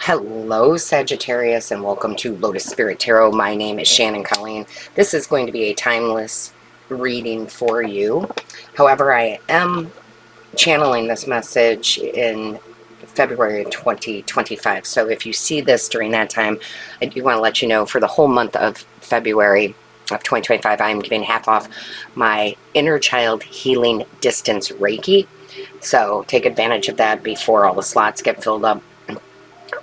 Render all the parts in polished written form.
Hello, Sagittarius, and welcome to Lotus Spirit Tarot. My name is Shannon Colleen. This is going to be a timeless reading for you. However, I am channeling this message in February of 2025. So if you see this during that time, I do want to let you know for the whole month of February of 2025, I'm giving half off my inner child healing distance Reiki. So take advantage of that before all the slots get filled up,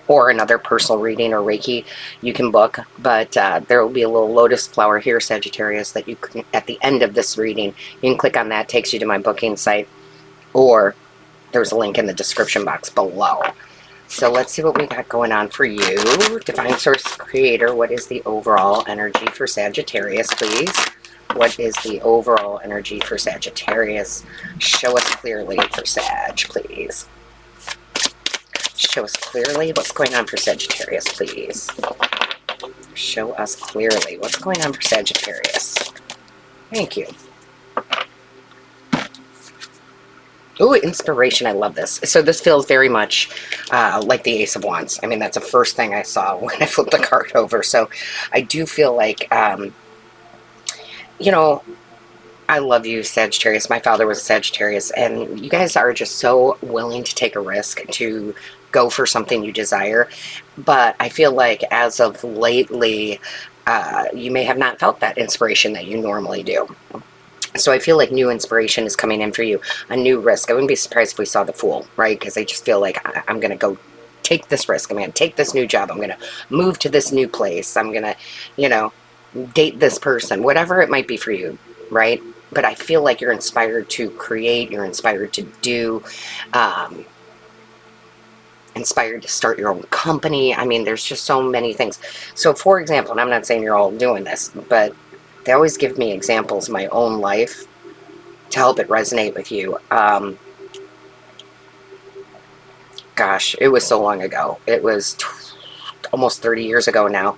or another personal reading or Reiki you can book. But there will be a little lotus flower here, Sagittarius, that you can, at the end of this reading, you can click on that, takes you to my booking site, or there's a link in the description box below. So let's see what we got going on for you. Divine Source Creator, what is the overall energy for Sagittarius, please? What is the overall energy for Sagittarius? Show us clearly for Sag, please. Show us clearly what's going on for Sagittarius, please. Show us clearly what's going on for Sagittarius. Thank you. Ooh, inspiration. I love this. So this feels very much like the Ace of Wands. I mean, that's the first thing I saw when I flipped the card over. So I do feel like, you know, I love you, Sagittarius. My father was Sagittarius, and you guys are just so willing to take a risk to go for something you desire. But I feel like as of lately, you may have not felt that inspiration that you normally do. So I feel like new inspiration is coming in for you, a new risk. I wouldn't be surprised if we saw the Fool, right? Because I just feel like I'm going to go take this risk. I'm going to take this new job. I'm going to move to this new place. I'm going to, you know, date this person, whatever it might be for you, right? But I feel like you're inspired to create, you're inspired to do, inspired to start your own company. I mean, there's just so many things. So for example, and I'm not saying you're all doing this, but they always give me examples in my own life to help it resonate with you. Gosh, it was so long ago. It was almost 30 years ago now.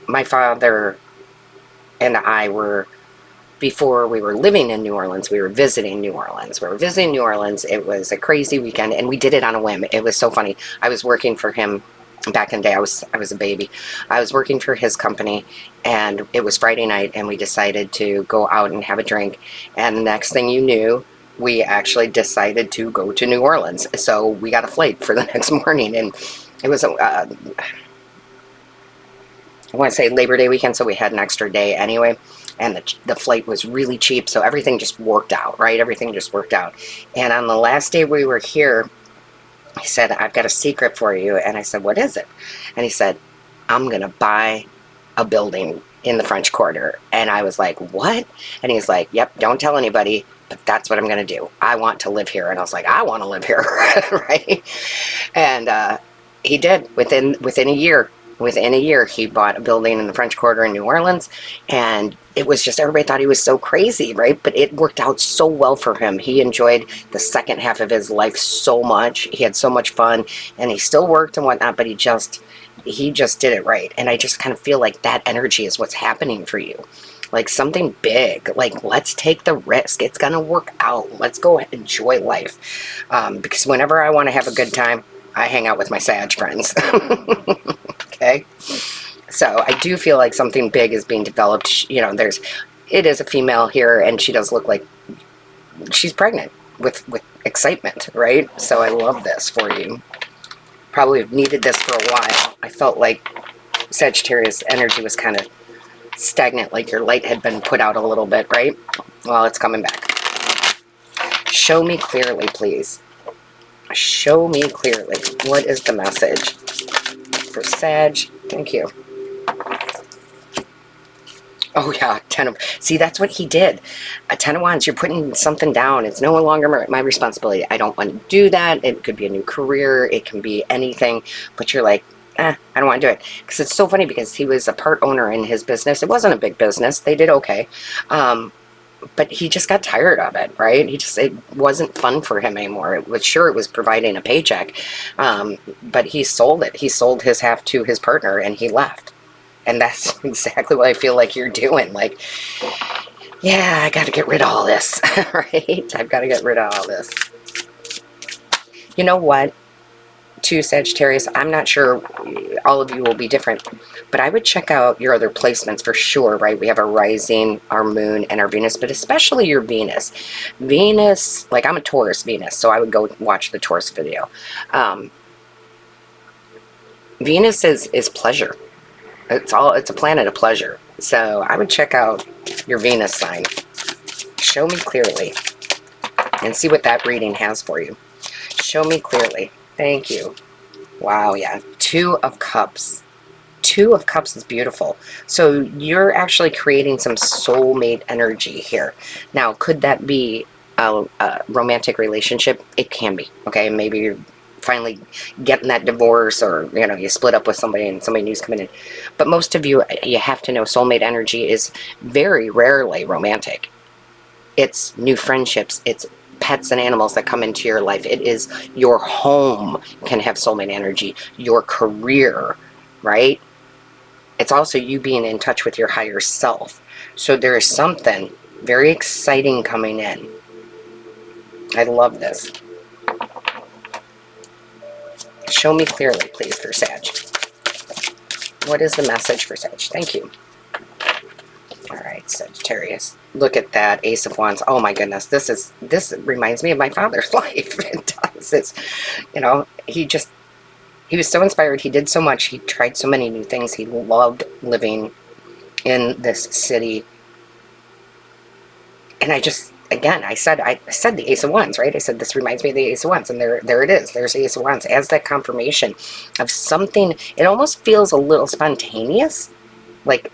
My father and I were, before we were living in New Orleans, we were visiting New Orleans. We were visiting New Orleans. It was a crazy weekend, and we did it on a whim. It was so funny. I was working for him back in the day. I was a baby. I was working for his company, and it was Friday night, and we decided to go out and have a drink. And the next thing you knew, we actually decided to go to New Orleans. So we got a flight for the next morning, and it was I want to say Labor Day weekend, so we had an extra day anyway, and the flight was really cheap, so everything just worked out, right? Everything just worked out. And on the last day we were here, he said, I've got a secret for you. And I said, what is it? And he said, I'm going to buy a building in the French Quarter. And I was like, what? And he's like, yep, don't tell anybody, but that's what I'm going to do. I want to live here. And I was like, I want to live here, right? And he did. Within a year. Within a year, he bought a building in the French Quarter in New Orleans, and it was just, everybody thought he was so crazy, right? But it worked out so well for him. He enjoyed the second half of his life so much. He had so much fun, and he still worked and whatnot, but he just did it right. And I just kind of feel like that energy is what's happening for you. Like something big, like let's take the risk. It's going to work out. Let's go enjoy life. Because whenever I want to have a good time, I hang out with my Sag friends. Okay, so I do feel like something big is being developed. You know, it is a female here, and she does look like she's pregnant with excitement, right? So I love this for you. Probably have needed this for a while. I felt like Sagittarius energy was kind of stagnant, like your light had been put out a little bit, right? Well, it's coming back. Show me clearly, please. Show me clearly. What is the message for Sag? Thank you. Oh yeah, see, that's what he did. A 10 of Wands, you're putting something down. It's no longer my responsibility. I don't want to do that. It could be a new career. It can be anything. But you're like, I don't want to do it. Because it's so funny, because he was a part owner in his business. It wasn't a big business. They did okay. But he just got tired of it, right? It wasn't fun for him anymore. It was providing a paycheck, but he sold it. He sold his half to his partner, and he left. And that's exactly what I feel like you're doing. Like, yeah, I got to get rid of all this, right? I've got to get rid of all this. You know what, to Sagittarius, I'm not sure, all of you will be different, but I would check out your other placements for sure, right? We have our rising, our moon, and our Venus, but especially your Venus. Venus, like I'm a Taurus Venus, so I would go watch the Taurus video. Venus is pleasure. It's a planet of pleasure. So I would check out your Venus sign. Show me clearly and see what that reading has for you. Show me clearly. Thank you. Wow, yeah. 2 of Cups. 2 of Cups is beautiful. So you're actually creating some soulmate energy here. Now, could that be a romantic relationship? It can be. Okay, maybe you're finally getting that divorce, or you know, you split up with somebody and somebody new's coming in. But most of you have to know soulmate energy is very rarely romantic. It's new friendships. It's pets and animals that come into your life. It is your home can have soulmate energy, your career, right? It's also you being in touch with your higher self. So there is something very exciting coming in. I love this. Show me clearly, please, for Sag. What is the message for Sag? Thank you. All right, Sagittarius. Look at that Ace of Wands. Oh my goodness, this reminds me of my father's life. It does. It's, you know, he was so inspired. He did so much. He tried so many new things. He loved living in this city. And I just, again, I said the Ace of Wands, right? I said this reminds me of the Ace of Wands, and there it is. There's the Ace of Wands as that confirmation of something. It almost feels a little spontaneous, like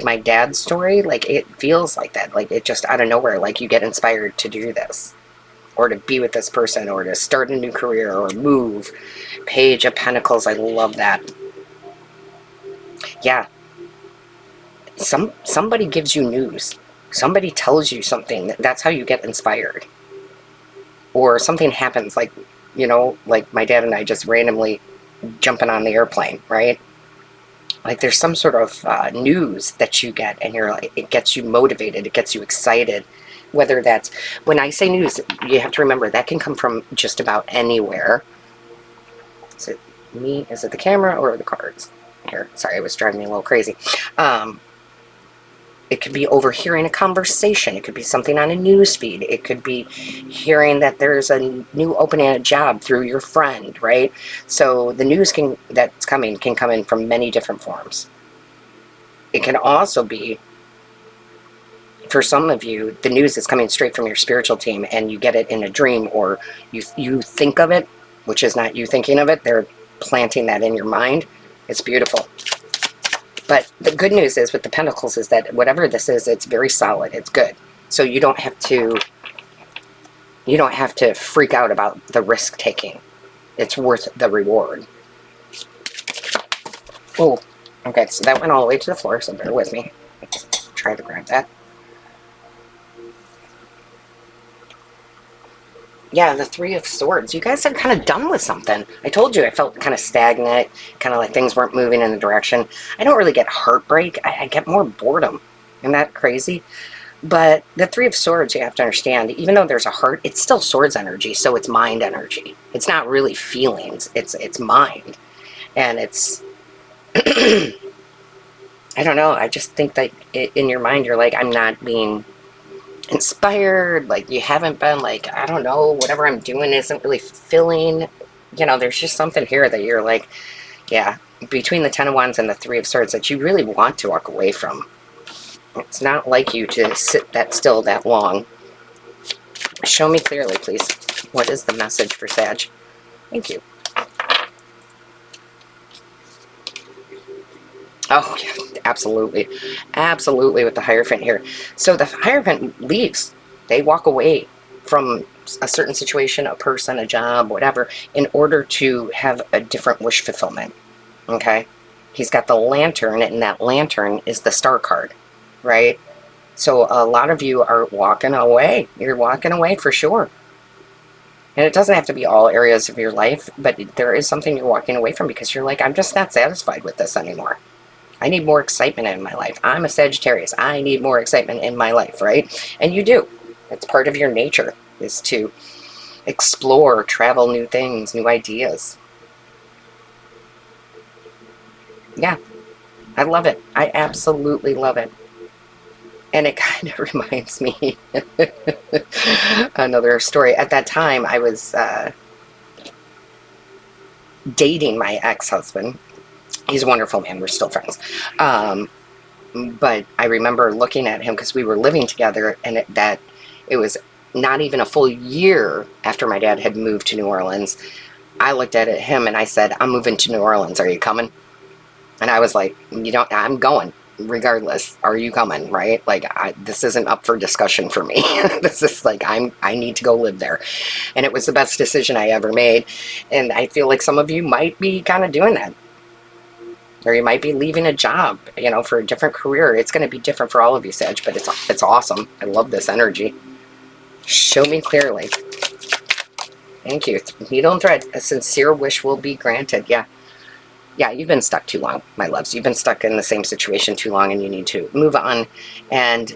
my dad's story. Like it feels like that, like it just out of nowhere, like you get inspired to do this, or to be with this person, or to start a new career, or move. Page of Pentacles, I love that. Yeah. Somebody gives you news. Somebody tells you something. That's how you get inspired. Or something happens, like, you know, like my dad and I just randomly jumping on the airplane, right? Like there's some sort of news that you get, and you're like, it gets you motivated, it gets you excited. Whether that's, when I say news, you have to remember that can come from just about anywhere. Is it me? Is it the camera or the cards? Here, sorry, it was driving me a little crazy. It could be overhearing a conversation. It could be something on a news feed. It could be hearing that there's a new opening at a job through your friend, right? So the news that's coming can come in from many different forms. It can also be, for some of you, the news is coming straight from your spiritual team, and you get it in a dream, or you think of it, which is not you thinking of it. They're planting that in your mind. It's beautiful. But the good news is with the Pentacles is that whatever this is, it's very solid. It's good. So you don't have to freak out about the risk taking. It's worth the reward. Oh, okay. So that went all the way to the floor. So bear with me. Try to grab that. Yeah, the Three of Swords. You guys are kind of done with something. I told you I felt kind of stagnant, kind of like things weren't moving in the direction. I don't really get heartbreak. I get more boredom. Isn't that crazy? But the Three of Swords, you have to understand, even though there's a heart, it's still swords energy, so it's mind energy. It's not really feelings. It's mind. And it's... I don't know. I just think that in your mind, you're like, I'm not being inspired, like you haven't been, like, I don't know, whatever I'm doing isn't really fulfilling. You know, there's just something here that you're like, yeah, between the Ten of Wands and the Three of Swords, that you really want to walk away from. It's not like you to sit that still that long. Show me clearly, please. What is the message for Sag? Thank you. Oh, yeah, absolutely. Absolutely with the Hierophant here. So the Hierophant leaves. They walk away from a certain situation, a person, a job, whatever, in order to have a different wish fulfillment. Okay? He's got the Lantern, and that Lantern is the Star card, right? So a lot of you are walking away. You're walking away for sure. And it doesn't have to be all areas of your life, but there is something you're walking away from because you're like, I'm just not satisfied with this anymore. I need more excitement in my life. I'm a Sagittarius. I need more excitement in my life, right? And you do. It's part of your nature, is to explore, travel new things, new ideas. Yeah, I love it. I absolutely love it. And it kind of reminds me another story. At that time, I was dating my ex-husband. He's a wonderful man. We're still friends. But I remember looking at him because we were living together, and it was not even a full year after my dad had moved to New Orleans. I looked at him and I said, I'm moving to New Orleans. Are you coming? And I was like, I'm going regardless. Are you coming? Right? Like, this isn't up for discussion for me. This is like, I need to go live there. And it was the best decision I ever made. And I feel like some of you might be kind of doing that. Or you might be leaving a job, for a different career. It's going to be different for all of you, Sag, but it's awesome. I love this energy. Show me clearly. Thank you. Needle and thread. A sincere wish will be granted. Yeah. Yeah, you've been stuck too long, my loves. You've been stuck in the same situation too long, and you need to move on. And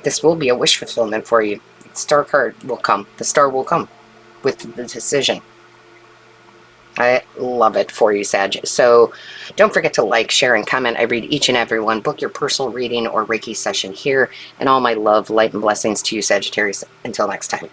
this will be a wish fulfillment for you. Star card will come. The star will come with the decision. I love it for you, Sag. So don't forget to like, share, and comment. I read each and every one. Book your personal reading or Reiki session here. And all my love, light, and blessings to you, Sagittarius. Until next time.